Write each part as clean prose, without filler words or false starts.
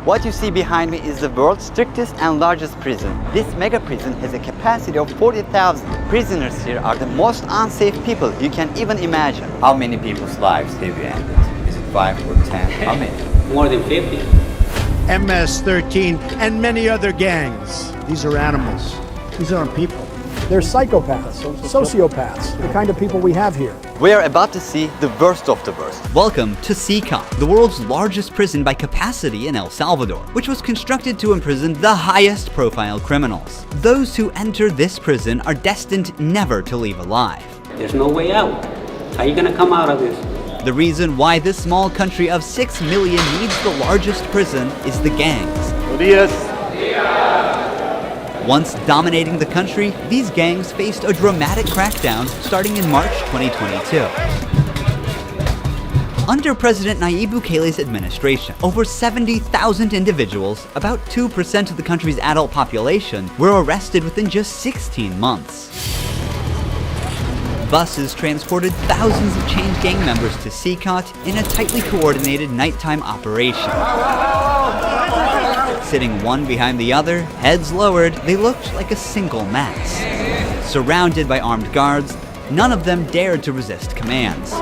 What you see behind me is the world's strictest and largest prison. This mega prison has a capacity of 40,000. Prisoners here are the most unsafe people you can even imagine. How many people's lives have you ended? Is it 5 or 10? How many? More than 50. MS-13 and many other gangs. These are animals. These aren't people. They're psychopaths, sociopaths, the kind of people we have here. We are about to see the worst of the worst. Welcome to CICOT, the world's largest prison by capacity in El Salvador, which was constructed to imprison the highest profile criminals. Those who enter this prison are destined never to leave alive. There's no way out. How are you gonna come out of this? The reason why this small country of 6 million needs the largest prison is the gangs. Once dominating the country, these gangs faced a dramatic crackdown starting in March 2022. Under President Nayib Bukele's administration, over 70,000 individuals, about 2% of the country's adult population, were arrested within just 16 months. Buses transported thousands of chained gang members to CICOT in a tightly coordinated nighttime operation. Sitting one behind the other, heads lowered, they looked like a single mass. Surrounded by armed guards, none of them dared to resist commands.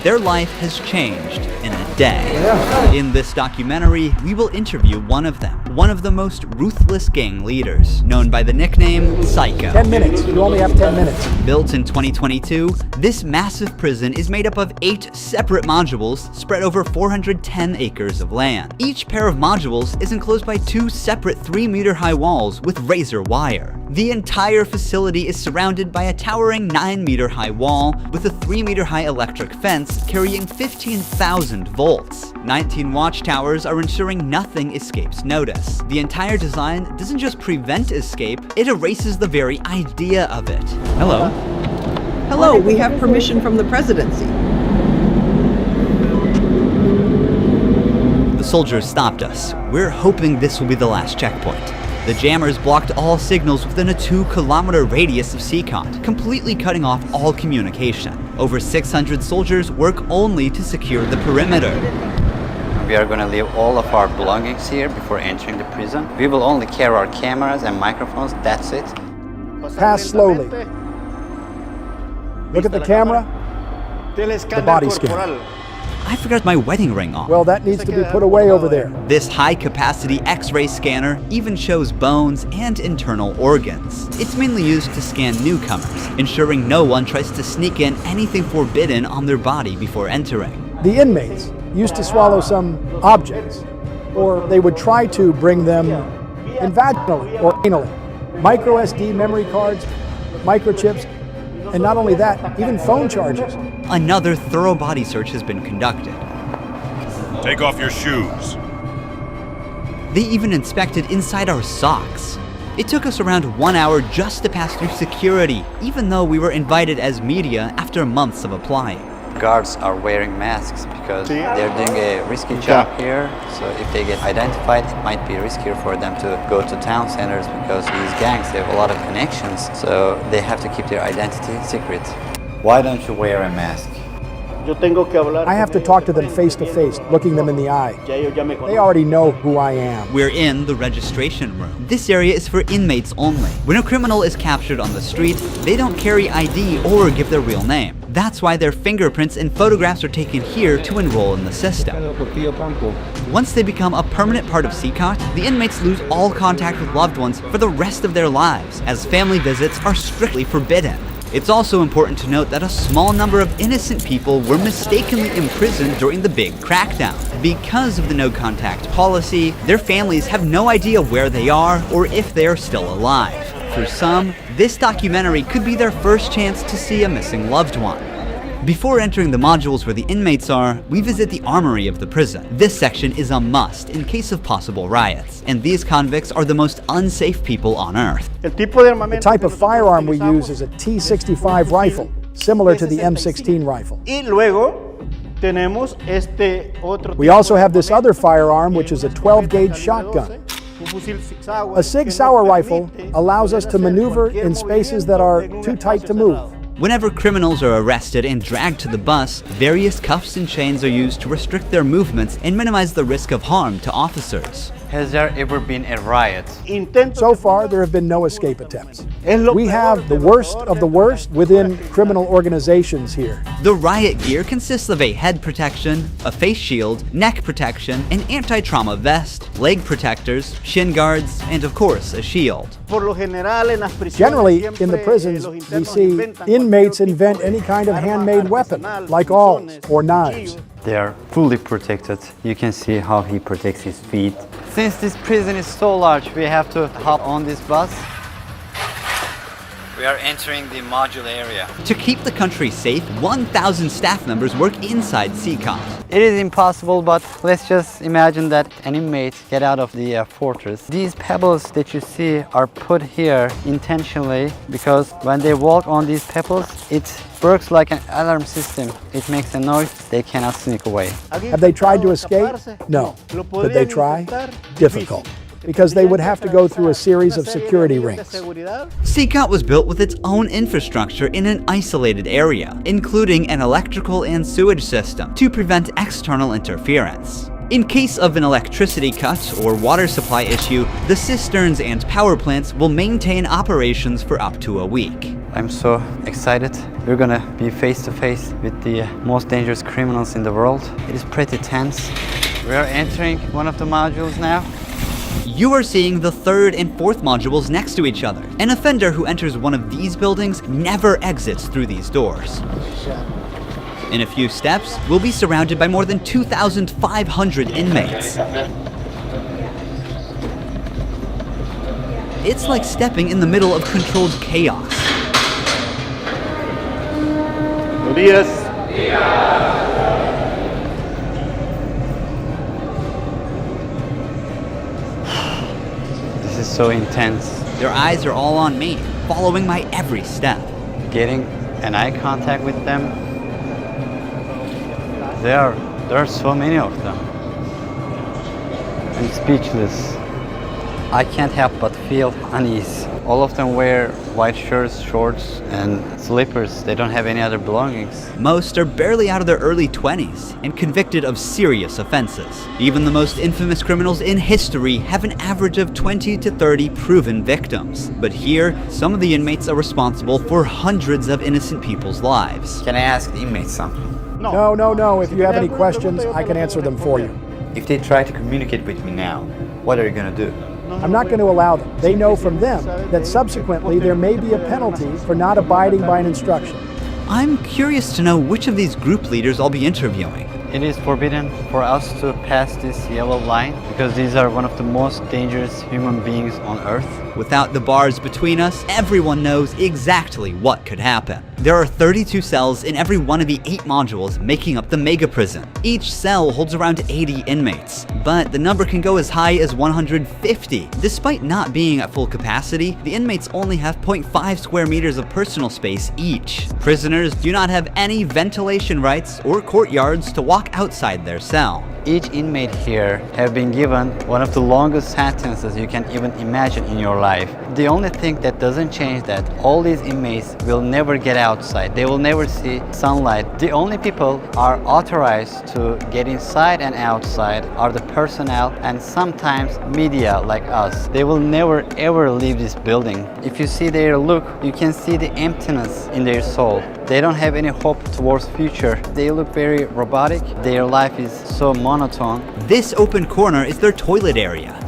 Their life has changed in a day. In this documentary, we will interview one of them, one of the most ruthless gang leaders, known by the nickname Psycho. 10 minutes. You only have 10 minutes. Built in 2022, this massive prison is made up of 8 separate modules spread over 410 acres of land. Each pair of modules is enclosed by 2 separate 3-meter-high walls with razor wire. The entire facility is surrounded by a towering 9-meter-high wall with a 3-meter-high electric fence carrying 15,000 volts. 19 watchtowers are ensuring nothing escapes notice. The entire design doesn't just prevent escape, it erases the very idea of it. Hello. Hello, we have permission from the presidency. The soldiers stopped us. We're hoping this will be the last checkpoint. The jammers blocked all signals within a 2-kilometer radius of CICOT, completely cutting off all communication. Over 600 soldiers work only to secure the perimeter. We are going to leave all of our belongings here before entering the prison. We will only carry our cameras and microphones, that's it. Pass slowly. Look at the camera. The body scan. I forgot my wedding ring on. Well, that needs to be put away over there. This high-capacity X-ray scanner even shows bones and internal organs. It's mainly used to scan newcomers, ensuring no one tries to sneak in anything forbidden on their body before entering. The inmates used to swallow some objects, or they would try to bring them in vaginally or anally. Micro SD memory cards, microchips, and not only that, even phone chargers. Another thorough body search has been conducted. Take off your shoes. They even inspected inside our socks. It took us around 1 hour just to pass through security, even though we were invited as media after months of applying. Guards are wearing masks because they're doing a risky job here. So if they get identified, it might be riskier for them to go to town centers because these gangs, they have a lot of connections. So they have to keep their identity secret. Why don't you wear a mask? I have to talk to them face to face, looking them in the eye. They already know who I am. We're in the registration room. This area is for inmates only. When a criminal is captured on the street, they don't carry ID or give their real name. That's why their fingerprints and photographs are taken here to enroll in the system. Once they become a permanent part of CICOT, the inmates lose all contact with loved ones for the rest of their lives, as family visits are strictly forbidden. It's also important to note that a small number of innocent people were mistakenly imprisoned during the big crackdown. Because of the no-contact policy, their families have no idea where they are or if they are still alive. For some, this documentary could be their first chance to see a missing loved one. Before entering the modules where the inmates are, we visit the armory of the prison. This section is a must in case of possible riots, and these convicts are the most unsafe people on earth. The type of firearm we use is a T65 rifle, similar to the M16 rifle. We also have this other firearm, which is a 12-gauge shotgun. A Sig Sauer rifle allows us to maneuver in spaces that are too tight to move. Whenever criminals are arrested and dragged to the bus, various cuffs and chains are used to restrict their movements and minimize the risk of harm to officers. Has there ever been a riot? So far, there have been no escape attempts. We have the worst of the worst within criminal organizations here. The riot gear consists of a head protection, a face shield, neck protection, an anti-trauma vest, leg protectors, shin guards, and of course, a shield. Generally, in the prisons, we see inmates invent any kind of handmade weapon, like awls or knives. They are fully protected. You can see how he protects his feet. Since this prison is so large, we have to hop on this bus. We are entering the module area. To keep the country safe, 1,000 staff members work inside CCOT. It is impossible, but let's just imagine that an inmate get out of the fortress. These pebbles that you see are put here intentionally because when they walk on these pebbles, it works like an alarm system. It makes a noise, they cannot sneak away. Have they tried to escape? No. Could they try? Difficult, because they would have to go through a series of security rings. CCOT was built with its own infrastructure in an isolated area, including an electrical and sewage system to prevent external interference. In case of an electricity cut or water supply issue, the cisterns and power plants will maintain operations for up to a week. I'm so excited. We're gonna be face to face with the most dangerous criminals in the world. It is pretty tense. We are entering one of the modules now. You are seeing the third and fourth modules next to each other. An offender who enters one of these buildings never exits through these doors. In a few steps, we'll be surrounded by more than 2,500 inmates. It's like stepping in the middle of controlled chaos. This is so intense. Their eyes are all on me, following my every step. Getting an eye contact with them. There are so many of them. I'm speechless. I can't help but feel unease. All of them wear white shirts, shorts, and slippers. They don't have any other belongings. Most are barely out of their early 20s and convicted of serious offenses. Even the most infamous criminals in history have an average of 20 to 30 proven victims. But here, some of the inmates are responsible for hundreds of innocent people's lives. Can I ask the inmates something? No. If you have any questions, I can answer them for you. If they try to communicate with me now, what are you gonna do? I'm not going to allow them. They know from them that subsequently there may be a penalty for not abiding by an instruction. I'm curious to know which of these group leaders I'll be interviewing. It is forbidden for us to pass this yellow line because these are one of the most dangerous human beings on Earth. Without the bars between us, everyone knows exactly what could happen. There are 32 cells in every one of the 8 modules making up the mega prison. Each cell holds around 80 inmates, but the number can go as high as 150. Despite not being at full capacity, the inmates only have 0.5 square meters of personal space each. Prisoners do not have any ventilation rights or courtyards to walk outside their cell. Each inmate here have been given one of the longest sentences you can even imagine in your life. The only thing that doesn't change that all these inmates will never get outside. They will never see sunlight. The only people are authorized to get inside and outside are the personnel and sometimes media like us. They will never ever leave this building. If you see their look, you can see the emptiness in their soul. They don't have any hope towards future. They look very robotic. Their life is so monotone. This open corner is their toilet area.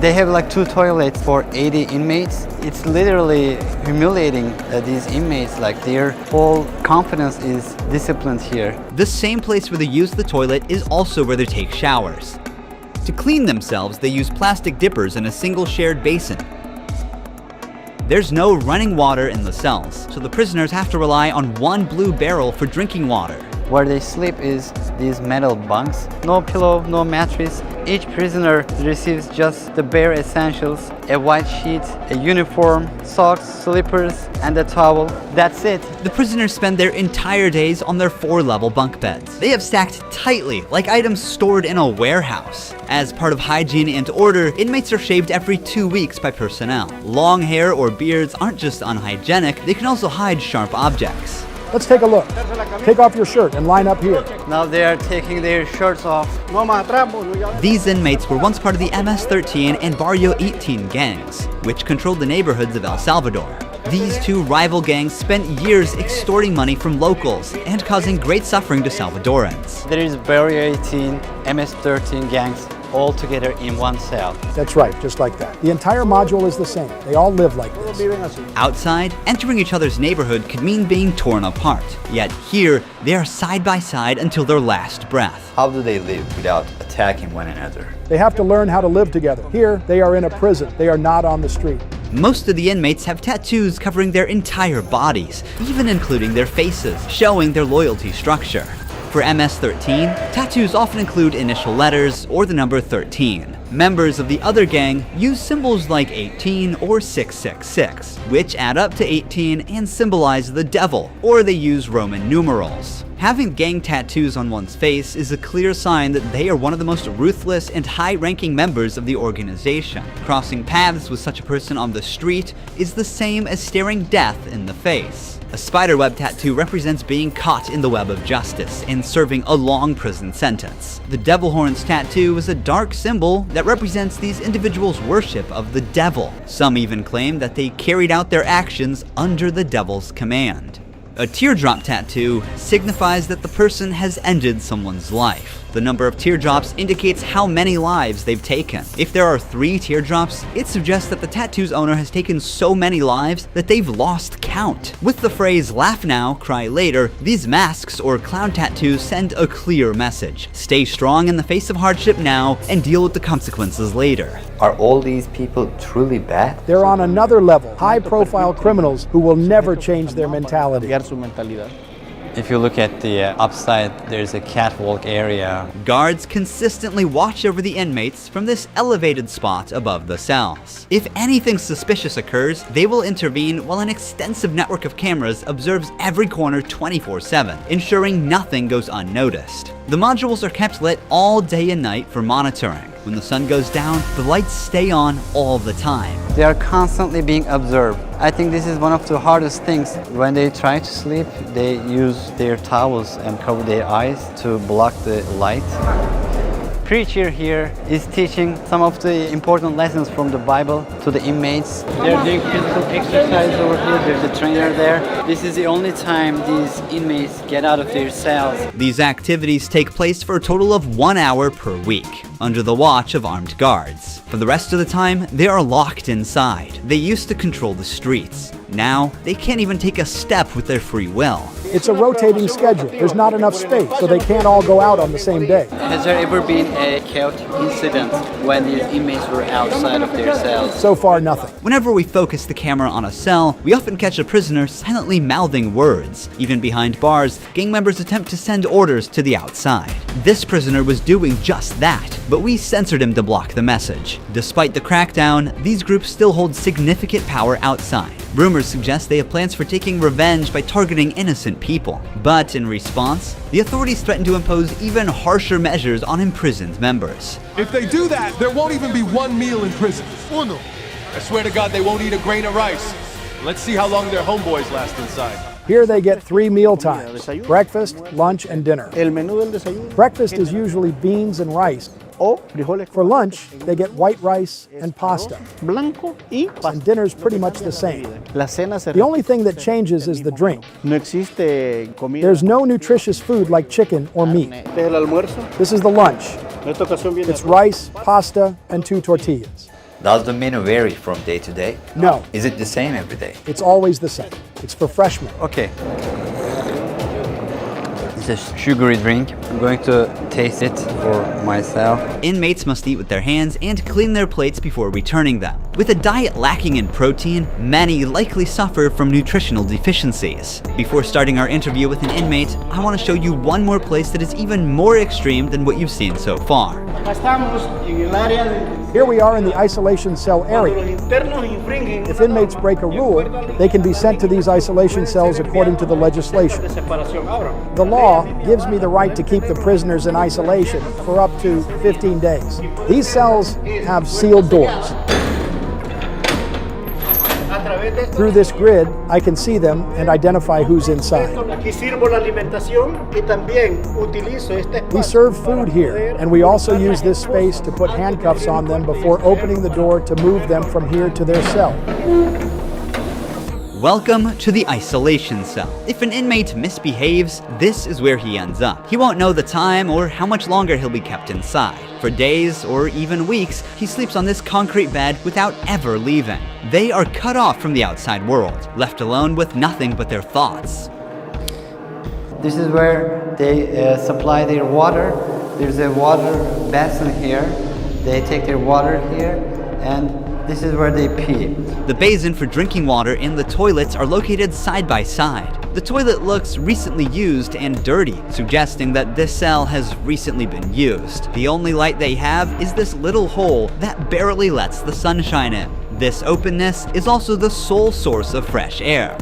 They have like 2 toilets for 80 inmates. It's literally humiliating these inmates. Like their whole confidence is disciplined here. The same place where they use the toilet is also where they take showers. To clean themselves, they use plastic dippers in a single shared basin. There's no running water in the cells, so the prisoners have to rely on one blue barrel for drinking water. Where they sleep is these metal bunks. No pillow, no mattress. Each prisoner receives just the bare essentials: a white sheet, a uniform, socks, slippers, and a towel. That's it. The prisoners spend their entire days on their 4-level bunk beds. They have stacked tightly, like items stored in a warehouse. As part of hygiene and order, inmates are shaved every 2 weeks by personnel. Long hair or beards aren't just unhygienic, they can also hide sharp objects. Let's take a look. Take off your shirt and line up here. Now they are taking their shirts off. These inmates were once part of the MS-13 and Barrio 18 gangs, which controlled the neighborhoods of El Salvador. These two rival gangs spent years extorting money from locals and causing great suffering to Salvadorans. There is Barrio 18, MS-13 gangs all together in one cell. That's right, just like that. The entire module is the same. They all live like this. Outside, entering each other's neighborhood could mean being torn apart. Yet here, they are side by side until their last breath. How do they live without attacking one another? They have to learn how to live together. Here, they are in a prison. They are not on the street. Most of the inmates have tattoos covering their entire bodies, even including their faces, showing their loyalty structure. For MS-13, tattoos often include initial letters or the number 13. Members of the other gang use symbols like 18 or 666, which add up to 18 and symbolize the devil, or they use Roman numerals. Having gang tattoos on one's face is a clear sign that they are one of the most ruthless and high-ranking members of the organization. Crossing paths with such a person on the street is the same as staring death in the face. A spiderweb tattoo represents being caught in the web of justice and serving a long prison sentence. The devil horns tattoo is a dark symbol that represents these individuals' worship of the devil. Some even claim that they carried out their actions under the devil's command. A teardrop tattoo signifies that the person has ended someone's life. The number of teardrops indicates how many lives they've taken. If there are 3 teardrops, it suggests that the tattoo's owner has taken so many lives that they've lost count. With the phrase "laugh now, cry later," these masks or clown tattoos send a clear message. Stay strong in the face of hardship now and deal with the consequences later. Are all these people truly bad? They're on another level, high-profile criminals who will never change their mentality. If you look at the upside, there's a catwalk area. Guards consistently watch over the inmates from this elevated spot above the cells. If anything suspicious occurs, they will intervene while an extensive network of cameras observes every corner 24/7, ensuring nothing goes unnoticed. The modules are kept lit all day and night for monitoring. When the sun goes down, the lights stay on all the time. They are constantly being observed. I think this is one of the hardest things. When they try to sleep, they use their towels and cover their eyes to block the light. Preacher here is teaching some of the important lessons from the Bible to the inmates. They're doing physical exercise over here. There's a trainer there. This is the only time these inmates get out of their cells. These activities take place for a total of 1 hour per week, under the watch of armed guards. For the rest of the time, they are locked inside. They used to control the streets. Now, they can't even take a step with their free will. It's a rotating schedule. There's not enough space, so they can't all go out on the same day. Has there ever been a chaotic incident when these inmates were outside of their cells? So far, nothing. Whenever we focus the camera on a cell, we often catch a prisoner silently mouthing words. Even behind bars, gang members attempt to send orders to the outside. This prisoner was doing just that, but we censored him to block the message. Despite the crackdown, these groups still hold significant power outside. Rumors suggest they have plans for taking revenge by targeting innocent people. But in response, the authorities threaten to impose even harsher measures on imprisoned members. If they do that, there won't even be one meal in prison. I swear to God, they won't eat a grain of rice. Let's see how long their homeboys last inside. Here they get 3 meal times: breakfast, lunch, and dinner. Breakfast is usually beans and rice. For lunch, they get white rice and pasta. And dinner's pretty much the same. The only thing that changes is the drink. There's no nutritious food like chicken or meat. This is the lunch. It's rice, pasta, and 2 tortillas. Does the menu vary from day to day? No, Is it the same every day? it's always the same. It's for freshmen. Okay. It's a sugary drink. I'm going to taste it for myself. Inmates must eat with their hands and clean their plates before returning them. With a diet lacking in protein, many likely suffer from nutritional deficiencies. Before starting our interview with an inmate, I want to show you one more place that is even more extreme than what you've seen so far. Here we are in the isolation cell area. If inmates break a rule, they can be sent to these isolation cells according to the legislation. The law gives me the right to keep the prisoners in isolation for up to 15 days. These cells have sealed doors. Through this grid, I can see them and identify who's inside. We serve food here, and we also use this space to put handcuffs on them before opening the door to move them from here to their cell. Welcome to the isolation cell. If an inmate misbehaves, this is where he ends up. He won't know the time or how much longer he'll be kept inside. For days or even weeks, he sleeps on this concrete bed without ever leaving. They are cut off from the outside world, left alone with nothing but their thoughts. This is where they supply their water. There's a water basin here. They take their water here, and this is where they pee. The basin for drinking water and the toilets are located side by side. The toilet looks recently used and dirty, suggesting that this cell has recently been used. The only light they have is this little hole that barely lets the sunshine in. This openness is also the sole source of fresh air.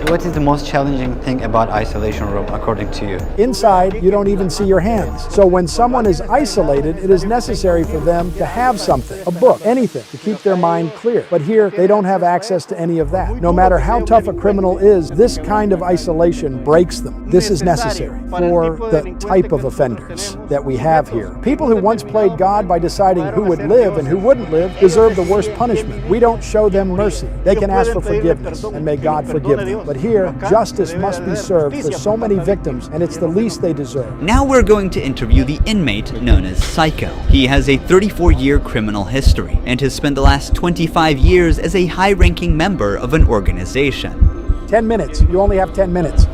What is the most challenging thing about isolation room according to you? Inside, you don't even see your hands. So when someone is isolated, it is necessary for them to have something, a book, anything, to keep their mind clear. But here, they don't have access to any of that. No matter how tough a criminal is, this kind of isolation breaks them. This is necessary for the type of offenders that we have here. People who once played God by deciding who would live and who wouldn't live deserve the worst punishment. We don't show them mercy. They can ask for forgiveness, and may God forgive them. But here, justice must be served for so many victims, and it's the least they deserve. Now we're going to interview the inmate known as Psycho. He has a 34-year criminal history and has spent the last 25 years as a high-ranking member of an organization. 10 minutes. You only have 10 minutes.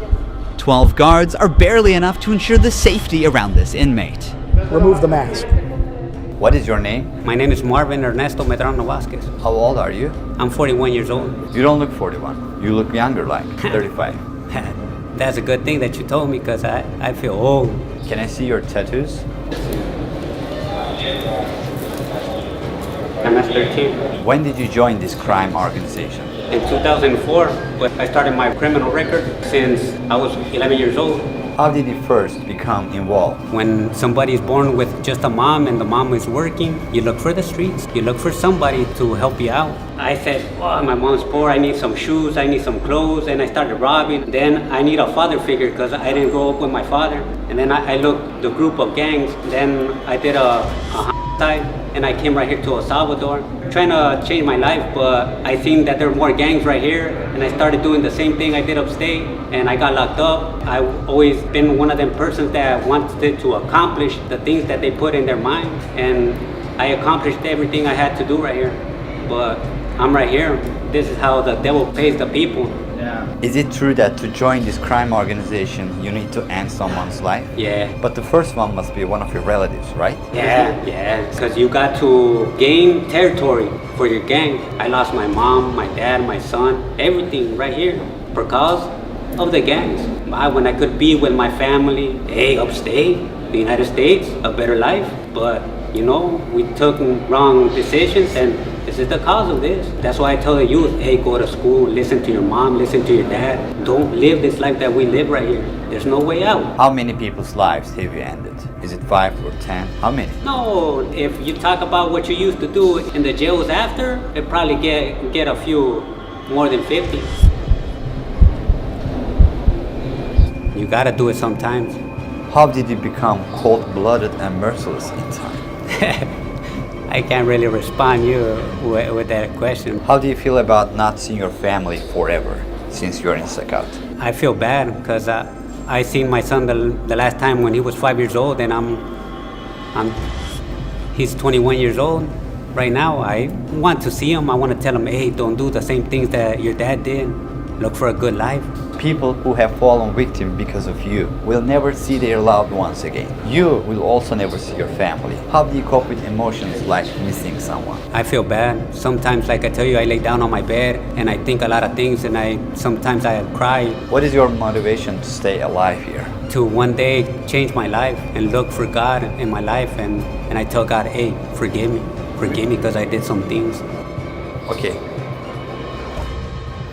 12 guards are barely enough to ensure the safety around this inmate. Remove the mask. What is your name? My name is Marvin Ernesto Medrano Vasquez. How old are you? I'm 41 years old. You don't look 41. You look younger, like 35. That's a good thing that you told me, because I feel old. Can I see your tattoos? MS-13. When did you join this crime organization? In 2004, I started my criminal record since I was 11 years old. How did you first become involved? When somebody is born with just a mom and the mom is working, you look for the streets. You look for somebody to help you out. I said, oh, my mom's poor, I need some shoes, I need some clothes, and I started robbing. Then I need a father figure because I didn't grow up with my father. And then I looked the group of gangs. Then I did a side, and I came right here to El Salvador, trying to change my life, but I seen that there were more gangs right here, and I started doing the same thing I did upstate, and I got locked up. I've always been one of them persons that wanted to accomplish the things that they put in their mind, and I accomplished everything I had to do right here. But I'm right here. This is how the devil pays the people. Is it true that to join this crime organization, you need to end someone's life? Yeah. But the first one must be one of your relatives, right? Yeah, because you got to gain territory for your gang. I lost my mom, my dad, my son, everything right here because of the gangs. When I could be with my family, upstate, the United States, a better life. But, you know, we took wrong decisions, and this is the cause of this. That's why I tell the youth, go to school, listen to your mom, listen to your dad. Don't live this life that we live right here. There's no way out. How many people's lives have you ended? Is it 5 or 10? How many? No, if you talk about what you used to do in the jails after, it probably get a few more than 50. You gotta do it sometimes. How did you become cold-blooded and merciless in time? I can't really respond you with that question. How do you feel about not seeing your family forever since you're in Sakat? I feel bad because I seen my son the last time when he was 5 years old, and he's 21 years old right now. I want to see him. I want to tell him, don't do the same things that your dad did. Look for a good life. people who have fallen victim because of you will never see their loved ones again. You will also never see your family. How do you cope with emotions like missing someone? I feel bad. Sometimes, like I tell you, I lay down on my bed and I think a lot of things, and sometimes I cry. What is your motivation to stay alive here? To one day change my life and look for God in my life, and I tell God, hey, forgive me because I did some things. Okay.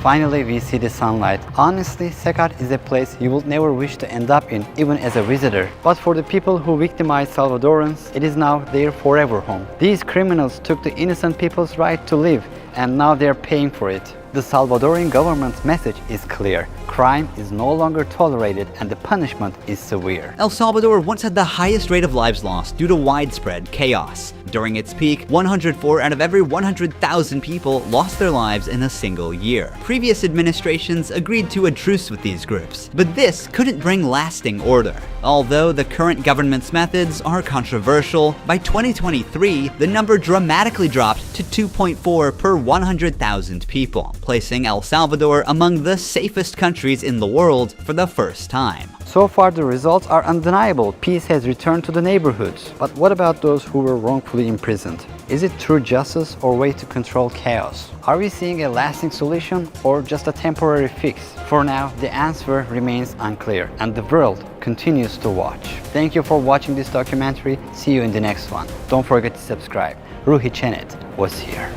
Finally, we see the sunlight. Honestly, Secar is a place you will never wish to end up in, even as a visitor. But for the people who victimized Salvadorans, it is now their forever home. These criminals took the innocent people's right to live, and now they're paying for it. The Salvadoran government's message is clear. Crime is no longer tolerated and the punishment is severe. El Salvador once had the highest rate of lives lost due to widespread chaos. During its peak, 104 out of every 100,000 people lost their lives in a single year. Previous administrations agreed to a truce with these groups, but this couldn't bring lasting order. Although the current government's methods are controversial, by 2023, the number dramatically dropped to 2.4 per 100,000 people, placing El Salvador among the safest countries in the world for the first time. So far, the results are undeniable. Peace has returned to the neighborhoods. But what about those who were wrongfully imprisoned? Is it true justice or way to control chaos? Are we seeing a lasting solution or just a temporary fix? For now, the answer remains unclear and the world continues to watch. Thank you for watching this documentary. See you in the next one. Don't forget to subscribe. Ruhi Chenet was here.